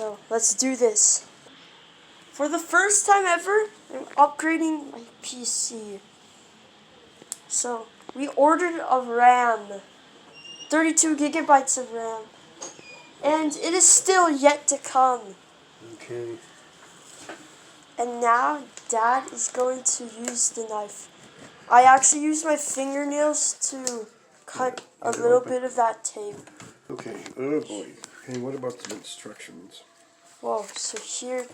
So let's do this. For the first time ever, I'm upgrading my PC. So we ordered a RAM, 32 gigabytes of RAM, and it is still yet to come. Okay. And now Dad is going to use the knife. I actually used my fingernails to cut a little bit of that tape. Okay. Oh boy. Okay, what about some instructions? Whoa, so here,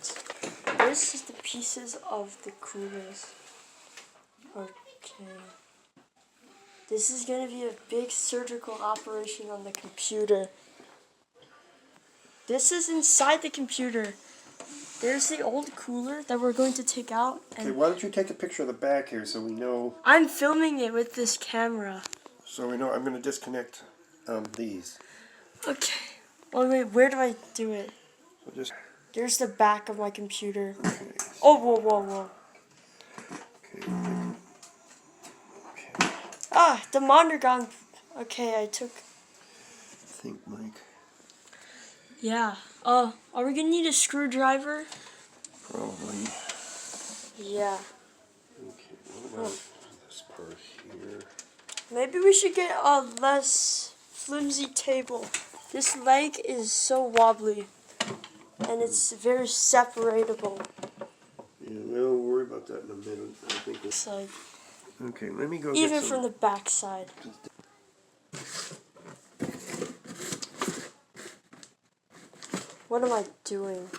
this is the pieces of the coolers. Okay. This is going to be a big surgical operation on the computer. This is inside the computer. There's the old cooler that we're going to take out. Okay, why don't you take a picture of the back here so we know? I'm filming it with this camera. So we know. I'm going to disconnect these. Okay. Oh wait, where do I do it? So just. There's the back of my computer. Okay. Oh, whoa, whoa, whoa. Okay. Okay. Ah, the monitor gone. Okay, I took. Think, Mike. Yeah. Are we gonna need a screwdriver? Probably. Yeah. Okay. What about this part here? Maybe we should get a less flimsy table. This leg is so wobbly, and it's very separatable. Yeah, we'll worry about that in a minute. I think it's like. Okay, let me go. Even get some. from the back side. What am I doing?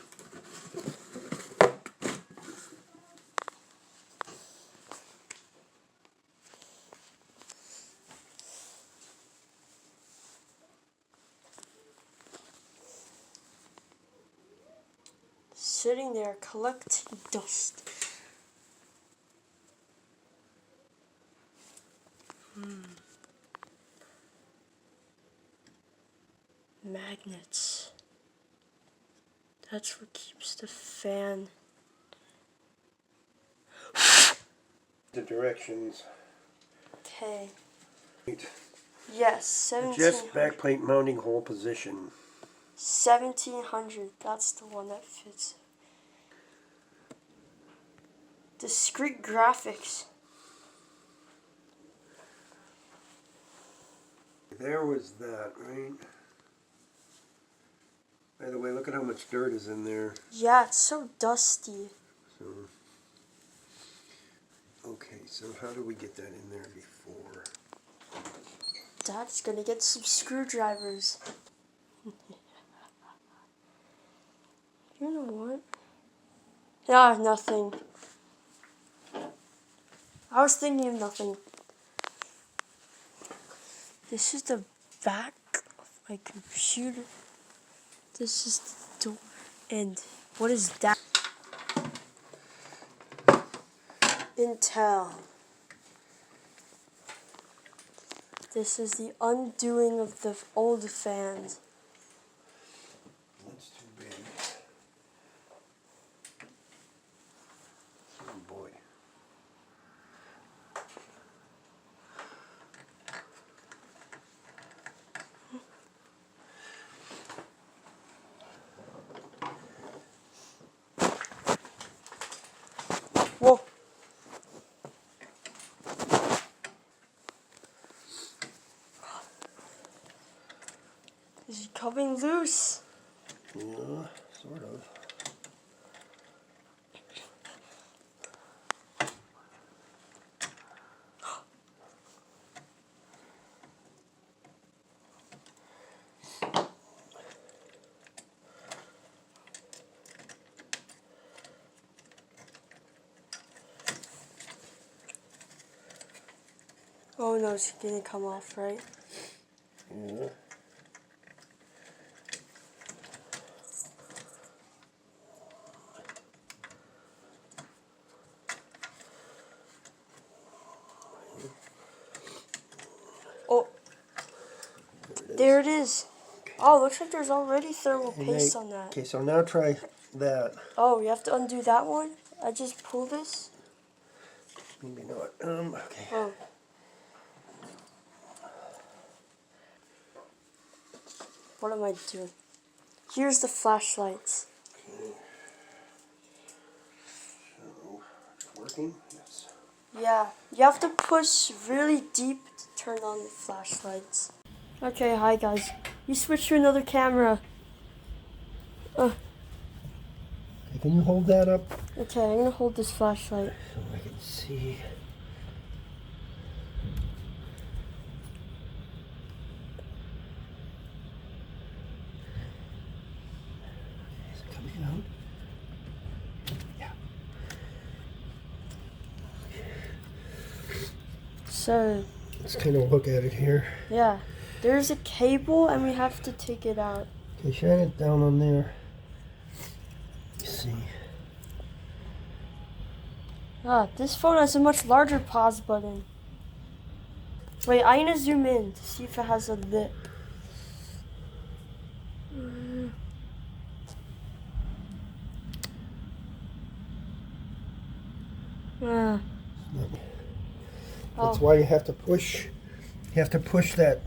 Sitting there collecting dust. Magnets. That's what keeps the fan. The directions. Okay. Right. Yes, 1700. Adjust backplate mounting hole position. 1700. That's the one that fits. Discrete graphics. There was that, right? By the way, look at how much dirt is in there. Yeah, it's so dusty. So, okay, so how do we get that in there before? Dad's gonna get some screwdrivers. You know what? Yeah, nothing. I was thinking of nothing. This is the back of my computer. This is the door. And what is that? Intel. This is the undoing of the old fans. That's too big. Oh boy. Whoa. Is he coming loose? Yeah, sort of. Oh no, it's gonna come off, right? Yeah. Oh, there it is. Oh, looks like there's already thermal paste on that. Okay, so now try that. Oh, you have to undo that one? I just pull this? Maybe not. Okay. Oh. What am I doing? Here's the flashlights. Okay. So, working? Yes. Yeah, you have to push really deep to turn on the flashlights. Okay, hi guys. You switch to another camera. Can you hold that up Okay, I'm gonna hold this flashlight. so I can see? Is it coming out? Yeah. So, Let's kind of look at it here. yeah, there's a cable and we have to take it out. Okay, shine it down on there. You see. This phone has a much larger pause button. Wait, I'm gonna zoom in to see if it has a lip. That's Oh. why you have to push. You have to push that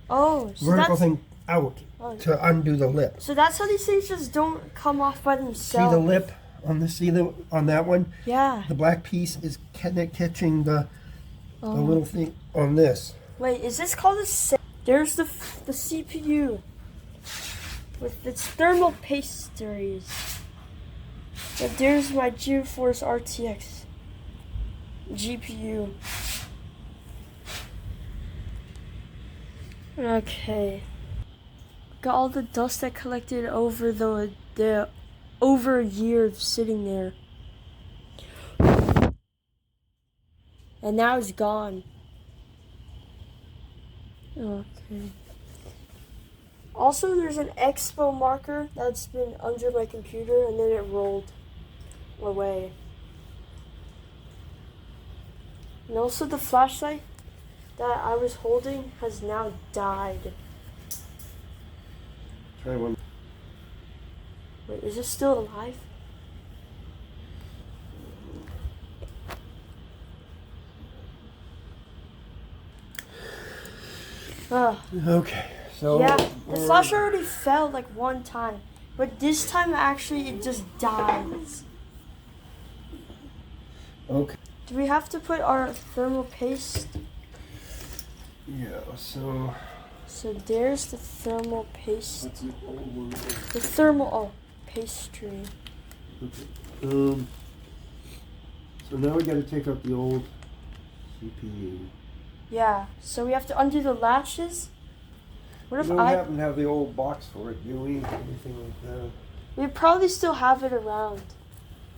Oh, so vertical that's, thing out oh, to undo the lip. so that's how these things just don't come off by See themselves. the lip on on that one? Yeah. The black piece is catching the Oh. little thing on this. Wait, is this called a? There's the CPU with its thermal pastries. But there's my GeForce RTX GPU. Okay. Got all the dust that collected over the over a year of sitting there. And now it's gone. Okay. Also, there's an expo marker that's been under my computer and then it rolled away. And also the flashlight that I was holding has now died. Try one. Wait, is it still alive? Okay, so Yeah, the flashlight already fell like one time. But this time actually it just dies. Okay. Do we have to put our thermal paste? Yeah, so So there's the thermal paste. that's the old one. The thermal pastry. So now we got to take out the old CPU. Yeah, so we have to undo the latches. What We if don't I? happen to have the old box for it, do we? Anything like that? We probably still have it around.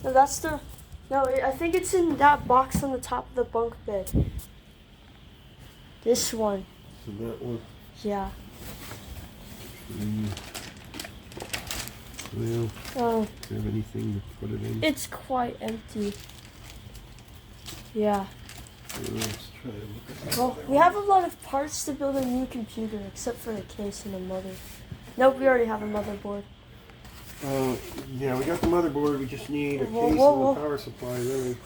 No, that's the. No, I think it's in that box on the top of the bunk bed. This one. So that one. Yeah. Well, Oh, do you have anything to put it in? it's quite empty. Yeah. Let's try to look at Well, we have a lot of parts to build a new computer, except for a case and a mother. Nope, we already have a motherboard. Yeah, we got the motherboard. We just need a Whoa, case whoa, and whoa. a power supply, really.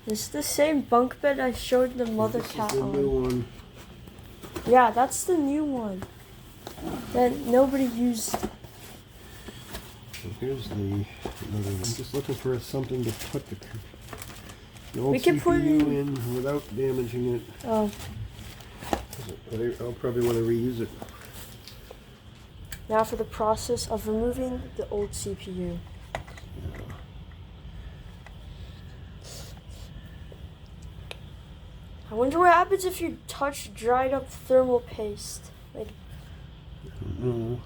It's the same bunk bed I showed the mother This cat is the new on. one. Yeah, that's the new one that nobody used. So here's the another one. I'm just looking for something to put the old We can CPU put it in without damaging it. Oh, I'll probably want to reuse it. now for the process of removing the old CPU. I wonder what happens if you touch dried up thermal paste. Like, No.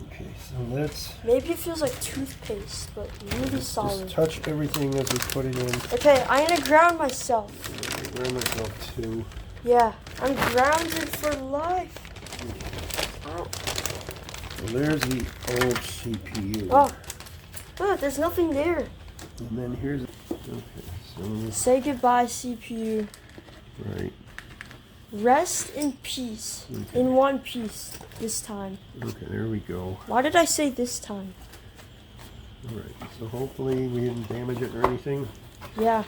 Okay, so let's maybe it feels like toothpaste, but really solid. just touch everything as we put it in. Okay, I'm gonna ground myself. Ground myself too. Yeah, I'm grounded for life. Ow. So there's the old CPU. Oh, look, there's nothing there. And then here's okay. So Say goodbye, CPU. right. Rest in peace. Okay. In one piece this time. Okay, there we go. Why did I say this time? All right. So hopefully we didn't damage it or anything. Yeah.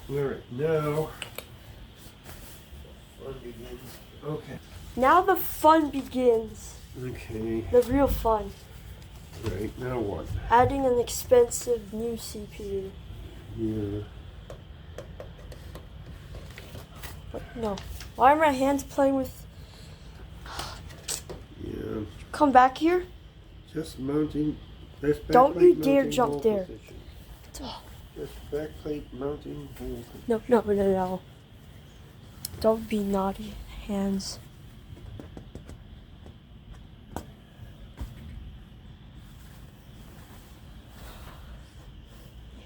All right. Now fun begins. Okay. Now the fun begins. Okay. The real fun. Right, now what? Adding an expensive new CPU. Yeah. But no. Why are my hands playing with... Yeah. Come back here. Just mounting. This Don't backplate you dare mounting jump hole there. position. Just backplate mounting hole. No. Don't be naughty, hands.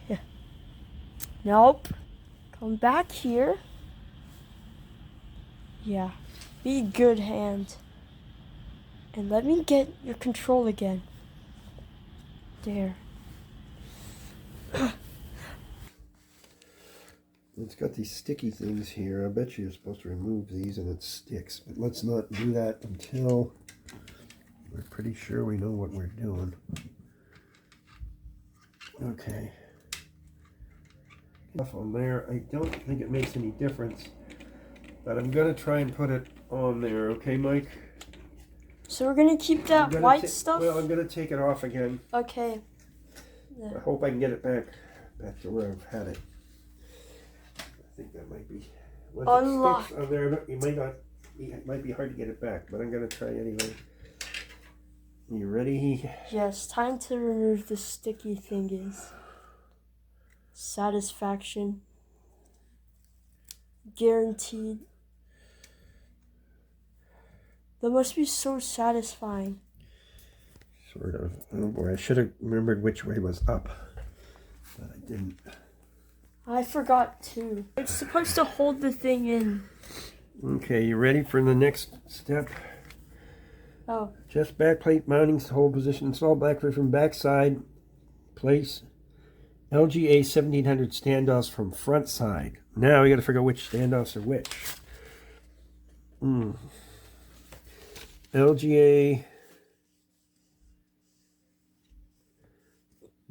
Yeah. Nope. Come back here. Yeah. Be good, hand. And let me get your control again. There. It's got these sticky things here. I bet you're supposed to remove these and it sticks. But let's not do that until we're pretty sure we know what we're doing. Okay. Enough on there. I don't think it makes any difference. But I'm going to try and put it on there. Okay, Mike? So we're gonna keep that white stuff? Well, I'm going to take it off again. Okay. I hope I can get it back to where I've had it. I think that might be. Once Unlock. it sticks on there, you might not. It might be hard to get it back, but I'm gonna try anyway. You ready? Yes, time to remove the sticky thingies. Satisfaction. Guaranteed. That must be so satisfying. Sort of. Oh boy, I should have remembered which way was up, but I didn't. I forgot too. It's supposed to hold the thing in. Okay, you ready for the next step? Oh. Just backplate mounting hole position. Install backplate from backside. Place LGA 1700 standoffs from front side. Now we got to figure out which standoffs are which. LGA.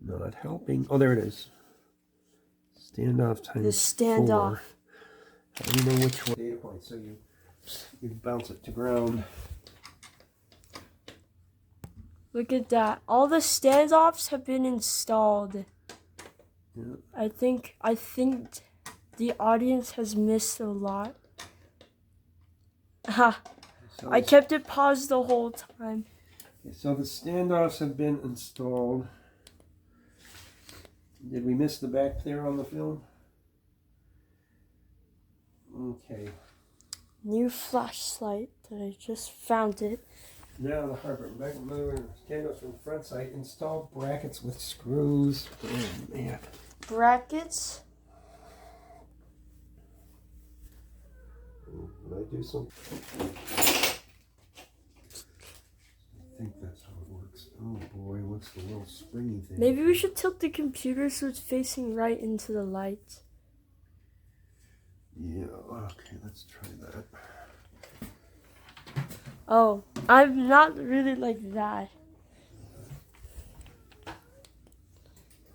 Not helping. Oh, there it is. Standoff times The standoff. 4. How do you know which one? Data point. So you bounce it to ground. Look at that. All the standoffs have been installed. Yeah. I think the audience has missed a lot. Ha! So I kept it paused the whole time. Okay, so the standoffs have been installed. Did we miss the back there on the film? Okay. New flashlight that I just found it. Now the hardware. Back standoffs from the front side. Install brackets with screws. Oh man. Brackets. Did I do some? I think that's how it works. Oh boy, what's the little springy thing? Maybe we should tilt the computer so it's facing right into the light. Yeah, okay, let's try that. Oh, I'm not really like that.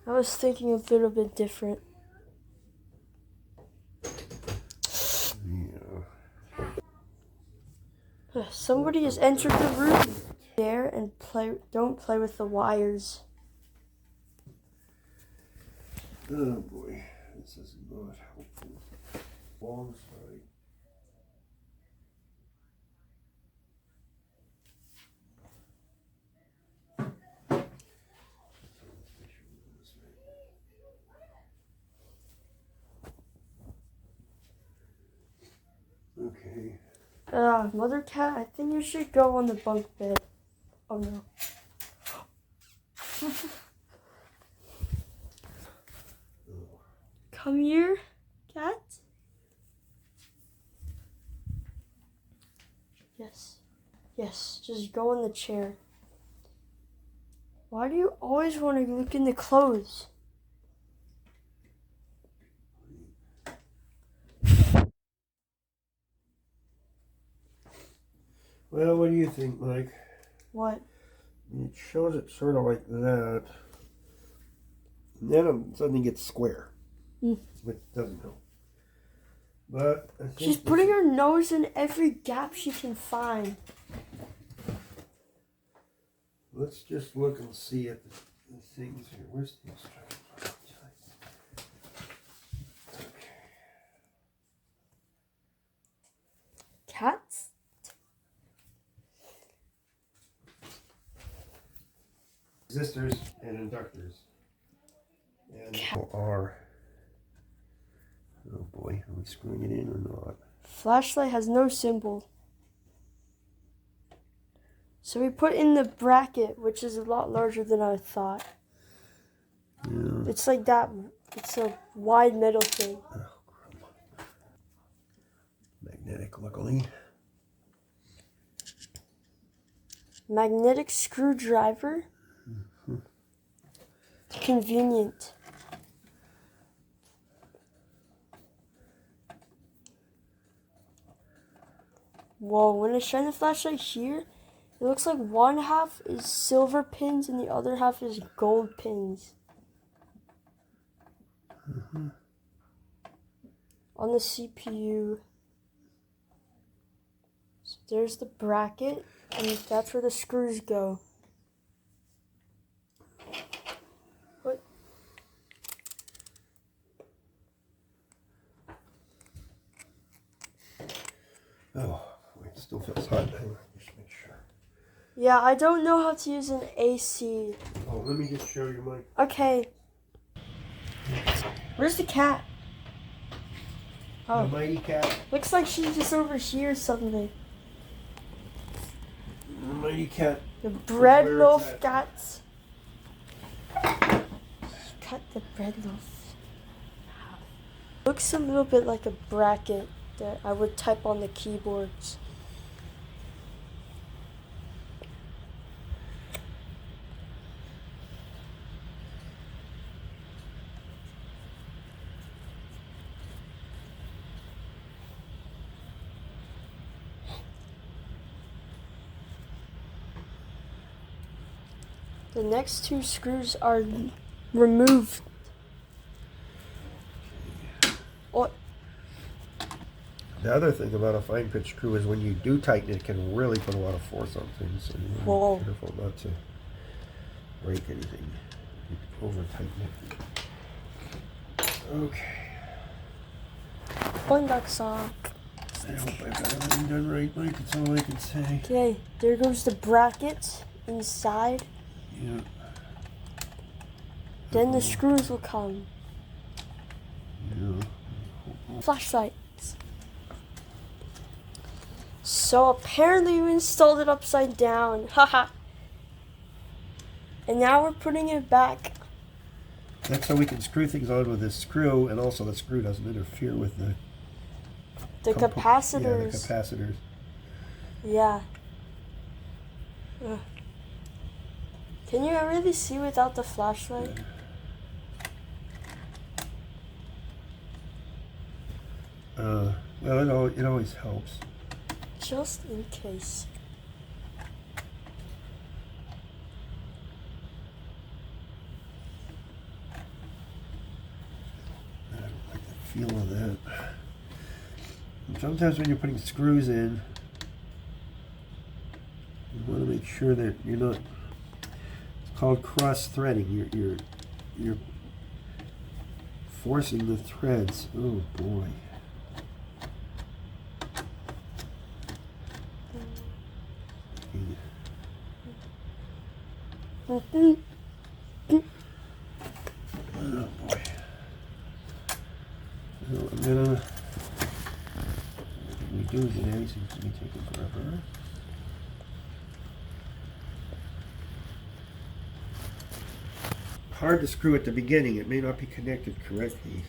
I was thinking a little bit different. Yeah. Somebody has entered the room. There and don't play with the wires. Oh boy, this is not helpful. Long side. Okay. Mother cat, I think you should go on the bunk bed. Oh no. Come here, cat. Yes, just go in the chair. Why do you always want to look in the clothes? Well, what do you think, Mike? What? It shows it sort of like that. And then it suddenly gets square. Which doesn't help. But I think She's putting her nose in every gap she can find. Let's just look and see at the things here. Where's the instructions? Okay. Cats? Resistors and inductors. And are. Oh boy, are we screwing it in or not? Flashlight has no symbol. So we put in the bracket, which is a lot larger than I thought. Yeah. It's like that. It's a wide metal thing. Magnetic, luckily. Magnetic screwdriver. Convenient. Whoa, when I shine the flashlight here, it looks like one half is silver pins and the other half is gold pins. On the CPU. So there's the bracket, and that's where the screws go. What? Oh, it still feels hot. Hang on, just make sure. Yeah, I don't know how to use an AC. Oh, let me just show you my. Okay. Where's the cat? The mighty cat. Looks like she's just over here or something. The mighty cat. The bread Where it's loaf at. guts. Cut the bread loaf. Looks a little bit like a bracket that I would type on the keyboards. The next two screws are removed. What? The other thing about a fine pitch screw is when you do tighten it, can really put a lot of force on things. So you Whoa. want to be careful not to break anything. You over tighten it. Okay. Bundaksa. I hope I've got everything done right, Mike. That's all I can say. Okay, there goes the brackets inside. Yeah. Then the screws will come. Yeah. Flashlights. So apparently we installed it upside down. Haha. And now we're putting it back. That's so we can screw things on with this screw, and also the screw doesn't interfere with the Capacitors. Yeah, the capacitors. Yeah. Ugh. Can you really see without the flashlight? Well, it always helps. Just in case. I don't like the feel of that. And sometimes when you're putting screws in, you want to make sure that you're not. It's called cross threading. You're forcing the threads. Oh boy. Mm-hmm. Oh boy. So I'm gonna. What we do today seems to be taking forever. Hard to screw at the beginning. It may not be connected correctly.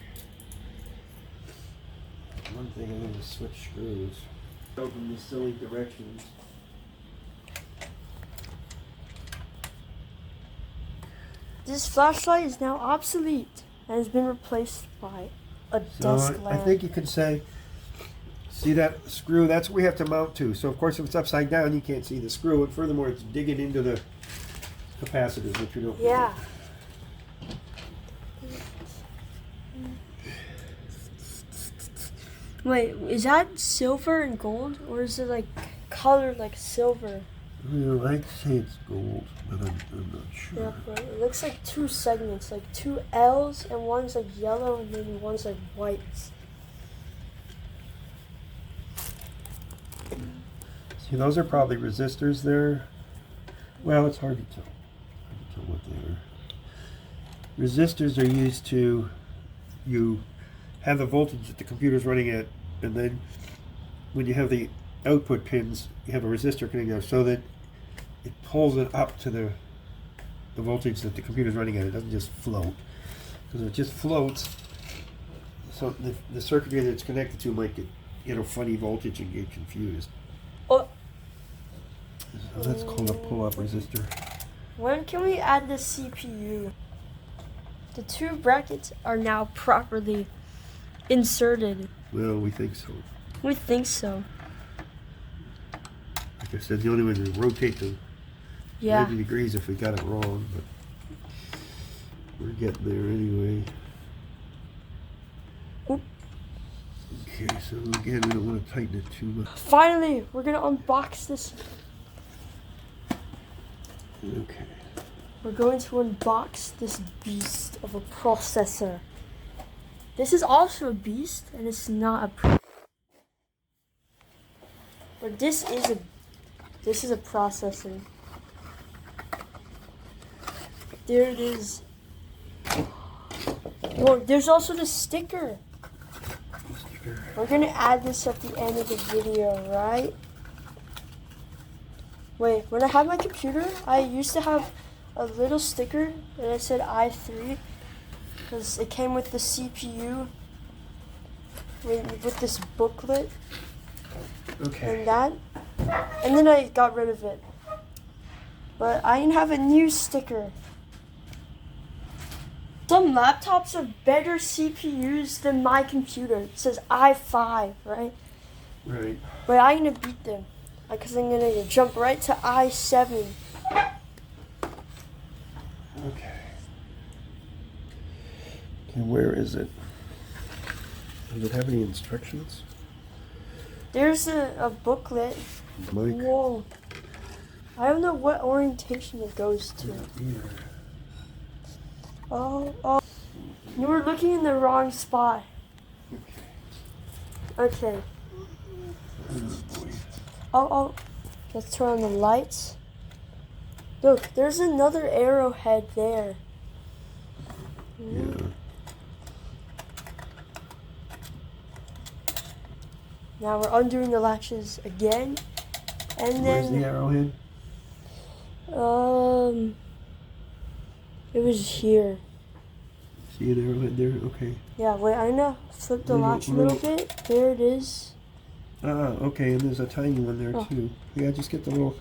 One thing I'm going to switch screws. Go from these silly directions. This flashlight is now obsolete and has been replaced by a desk I lamp. think you could say, see that screw? That's what we have to mount to. So of course if it's upside down you can't see the screw, and furthermore it's digging into the capacitors, which you don't Yeah. Wait, is that silver and gold, or is it like colored like silver? Well, I'd say it's gold, but I'm not sure. Yeah, but it looks like two segments, like two L's, and one's like yellow, and then one's like white. See, those are probably resistors there. Well, it's hard to tell. Hard to tell what they are. Resistors are used to, you have the voltage that the computer's running at, and then when you have the output pins, you have a resistor connecting there so that it pulls it up to the voltage that the computer's running at. It doesn't just float. Because if it just floats, so the circuitry that it's connected to might get a funny voltage and get confused. Oh. So that's called a pull-up resistor. When can we add the CPU? The two brackets are now properly inserted. Well, we think so. We think so. Like I said, the only way to rotate the Yeah. 90 degrees if we got it wrong, but we're getting there anyway. Oop. Okay, so again, we don't want to tighten it too much. Finally, we're gonna unbox this. Okay. We're going to unbox this beast of a processor. This is also a beast, and it's not a. But this is a processor. There it is. Well, there's also the sticker. We're gonna add this at the end of the video, right? Wait, when I had my computer, I used to have a little sticker that said i3 because it came with the CPU with this booklet Okay. and that, and then I got rid of it. But I have a new sticker. Some laptops have better CPUs than my computer. It says i5, right? Right. But I'm gonna beat them because I'm gonna jump right to i7. Okay. And where is it? Does it have any instructions? There's a booklet. Mike? Whoa. I don't know what orientation it goes to. Here. Oh. You were looking in the wrong spot. Okay. Oh boy. Oh. Let's turn on the lights. Look, there's another arrowhead there. Yeah. Now we're undoing the latches again. And Where's the then, arrowhead? it was here. See an arrowhead there? Okay. Yeah, wait, I'm gonna flip the Little- latch a little little- bit. There it is. Ah, okay, and there's a tiny one there Oh. too. Yeah, just get the little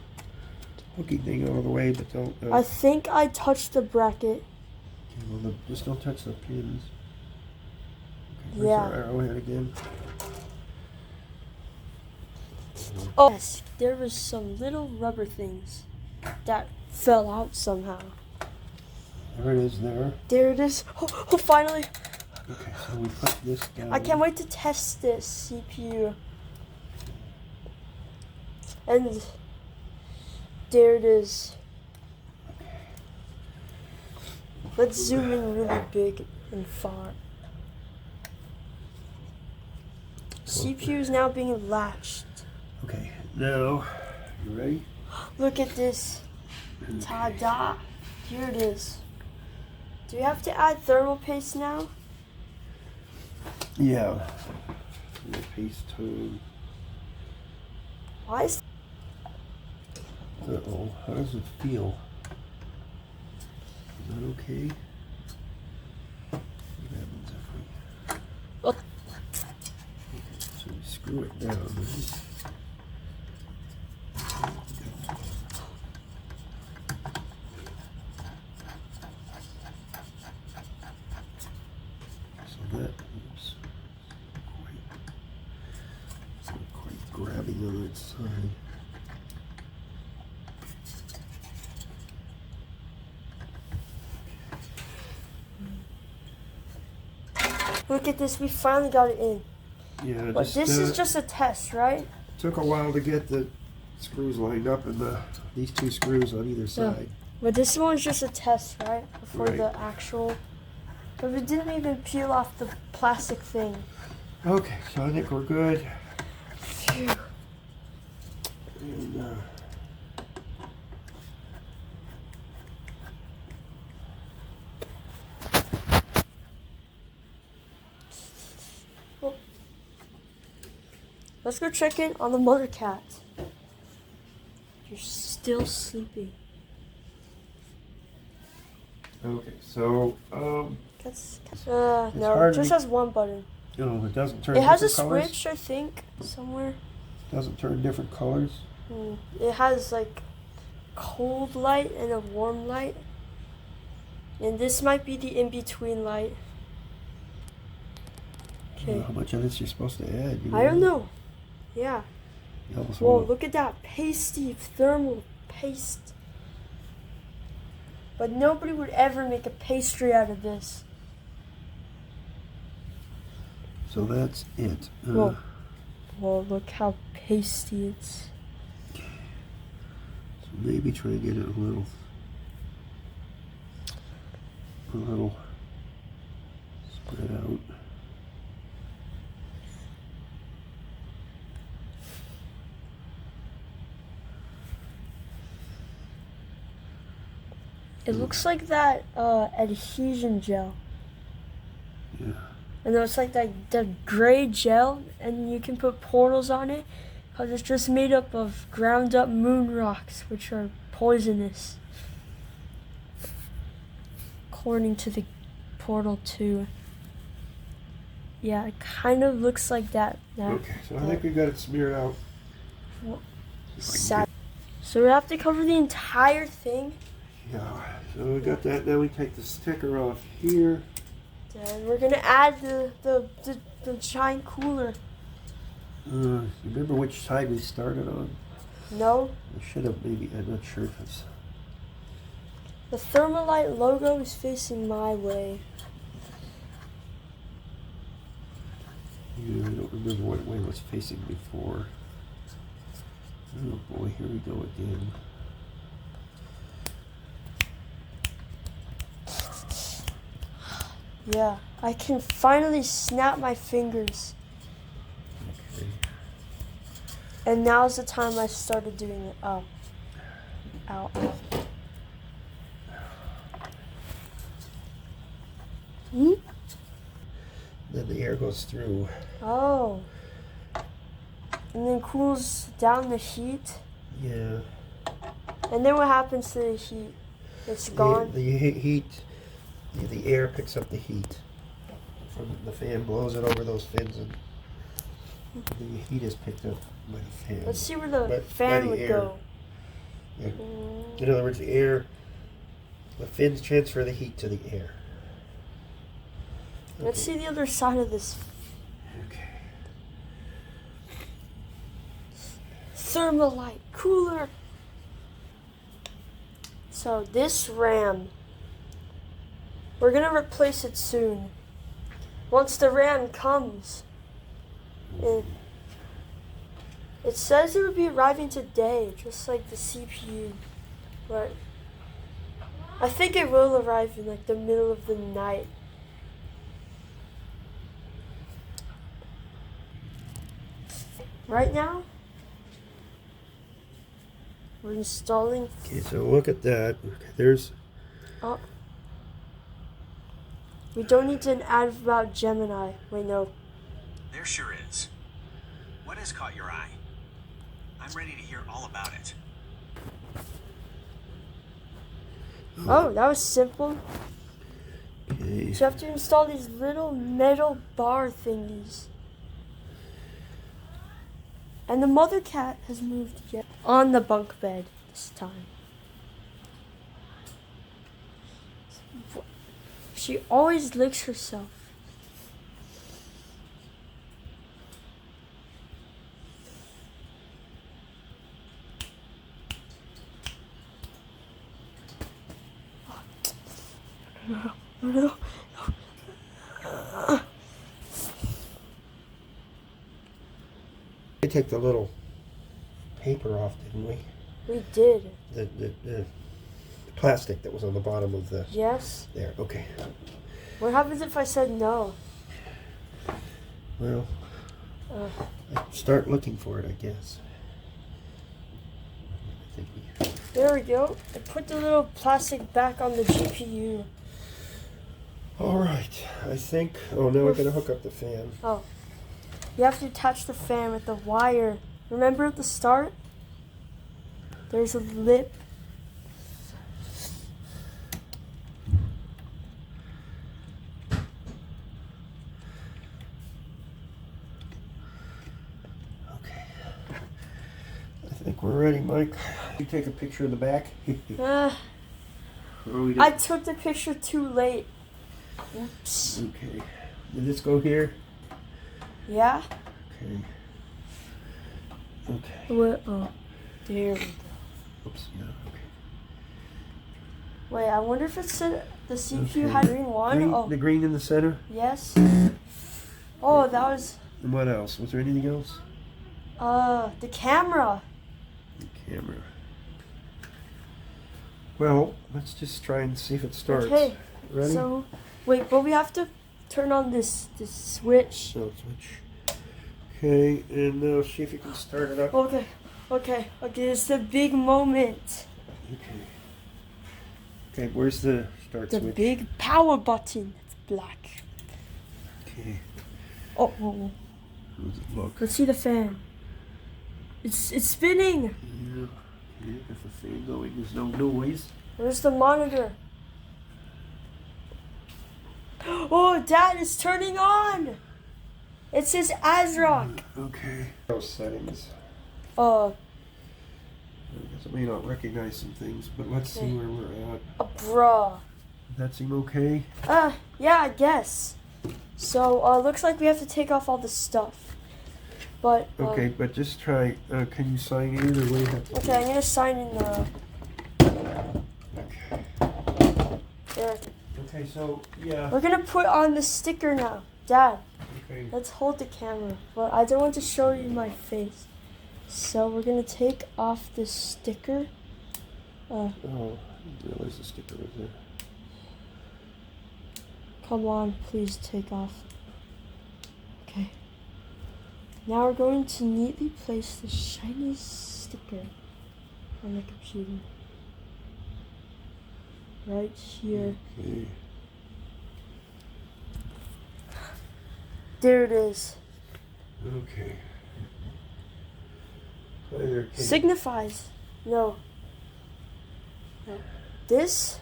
hooky thing out of the way, but don't. I think I touched the bracket. Just don't touch the pins. Okay, where's Yeah. our arrowhead again? Oh, yes, there was some little rubber things that fell out somehow. There it is there. There it is. Oh, finally. Okay, so we put this down. I can't wait to test this CPU. And there it is. Let's zoom in really big and far. CPU is now being latched. Okay, now, you ready? Look at this. Ta-da. Here it is. Do we have to add thermal paste now? Yeah. The paste tone. Why is Uh-oh, how does it feel? Is that okay? What happens if we... Oh. Okay, so we screw it down, right? So that, oops, it's not quite grabbing on its side. Look at this, we finally got it in. Yeah, But this is just a test, right? took a while to get the screws lined up, and these two screws on either side. But this one's just a test, right? Before Right. the actual. But it didn't even peel off the plastic thing. Okay, so I think we're good. Phew. And, Let's go check in on the mother cat. You're still sleeping. okay, so No, hard it to just be- has one button. no, it doesn't turn. It has a different colors? switch, I think, somewhere. Doesn't turn different colors. It has like cold light and a warm light. And this might be the in-between light. I don't know Okay. how much of this you're supposed to add. You I don't know. Yeah. You almost Whoa, wanna- look at that pasty thermal paste. But nobody would ever make a pastry out of this. So that's it. Whoa. Whoa, look how pasty it's. So maybe try to get it a little spread out. It looks like that adhesion gel. Yeah. And then it's like that gray gel, and you can put portals on it, because it's just made up of ground up moon rocks, which are poisonous. According to the Portal 2. Yeah, it kind of looks like that now. Okay, so I think we got it smeared out. Well, If I can Sad. So we have to cover the entire thing. Yeah, so we got that. Now we take the sticker off here. Then we're gonna add the giant cooler. You remember which side we started on? No, I should have maybe. I'm not sure if it's. the Thermalite logo is facing my way. Yeah, I don't remember what way it was facing before. Oh boy, here we go again. Yeah, I can finally snap my fingers. Okay. And now's the time I started doing it. Oh. Ow. Hmm? Then the air goes through. Oh. And then cools down the heat. Yeah. And then what happens to the heat? It's gone. The air picks up the heat from the fan, blows it over those fins, and the heat is picked up by the fan. Let's see where the By fan the would air. go. Yeah. In other words, the fins transfer the heat to the air. Let's see the other side of this. Okay. Thermalite cooler. So this RAM, we're gonna replace it soon. Once the RAM comes, it says it would be arriving today, just like the CPU. But I think it will arrive in like the middle of the night. Right now, we're installing. Okay, so look at that. Okay, there's. Oh. We don't need to add about Gemini. Wait, no. There sure is. What has caught your eye? I'm ready to hear all about it. Oh, that was simple. Okay. So you have to install these little metal bar thingies. And the mother cat has moved yet on the bunk bed this time. She always licks herself. No. I take the little paper off, didn't we? We did. The plastic that was on the bottom of the... Yes. There, okay. What happens if I said no? Well, I'd start looking for it, I guess. I think we... There we go. I put the little plastic back on the GPU. All right, I think... Oh, now we're going to hook up the fan. Oh. You have to attach the fan with the wire. Remember at the start? There's a lip. Okay. I think we're ready, Mike. You take a picture of the back? Or we I just- took the picture too late. Oops. Okay. Did this go here? Yeah? Okay. Okay. What? Oh. There we go. Oops. Yeah. Okay. Wait, I wonder if it said the CPU Okay. had green one? Green, Oh, the green in the center. yes. Oh, that was, And what else? Was there anything else? the camera. The camera. Well, let's just try and see if it starts. Okay, Ready? so, wait, but we have to turn on this switch. So switch. Okay, and now see if you can start it up. Okay, it's the big moment. Okay. Okay, where's the start The switch? big power button. It's black. Okay. Oh, whoa, whoa. How does it look? Let's see the fan. It's spinning. Yeah. Okay, if the fan going, there's no noise. Where's the monitor? Oh, Dad, it's turning on. It says ASRock. Okay. Those settings. Uh, I guess I may not recognize some things, but let's see Okay. where we're at. bruh. Does that seem okay? Yeah, I guess. So, looks like we have to take off all the stuff. But, Okay, but just try. Can you sign in or what do you have to do? okay, I'm gonna sign in Okay. there. Okay, so yeah. We're gonna put on the sticker now. Dad, Okay. let's hold the camera. But I don't want to show you my face. So we're gonna take off this sticker. Oh, I didn't realize the sticker was there. Come on, please take off. Okay. Now we're going to neatly place the shiny sticker on the computer. Right here. Okay. There it is. Okay. Hi there, Kenny. Signifies. No. This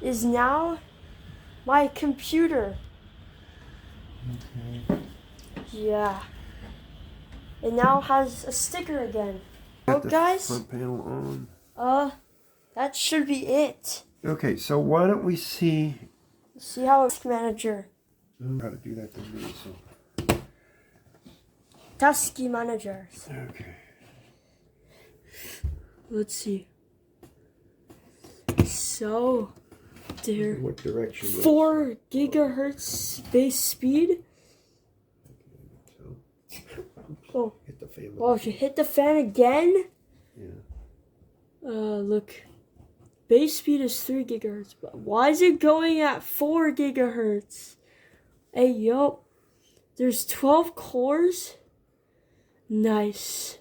is now my computer. Okay. Yeah. It now has a sticker again. Oh, Got the guys. front panel on. That should be it. Okay, so why don't we see See how it's manager. how to do that thing really so. Task managers. Okay. Let's see. So, there. What direction? 4 gigahertz base speed. So, Oh, hit the fan. well, if you hit the fan again, Yeah. look. Base speed is 3 gigahertz, but why is it going at 4 gigahertz? Hey, yo. There's 12 cores. Nice.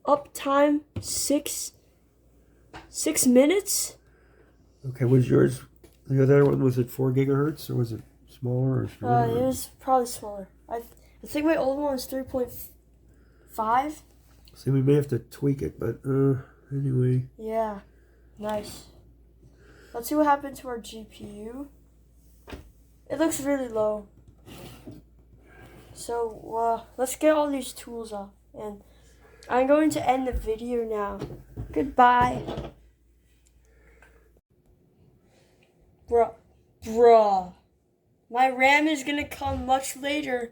Uptime 6 minutes. Okay, was yours the other one, was it 4 gigahertz or was it smaller or It smaller? was probably smaller. I think my old one was 3.5. See, we may have to tweak it, but anyway. Yeah, nice. Let's see what happened to our GPU. It looks really low. So, let's get all these tools off. And I'm going to end the video now. Goodbye. Bruh. My RAM is gonna come much later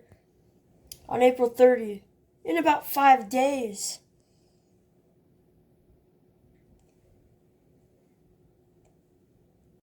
on April 30th. In about 5 days.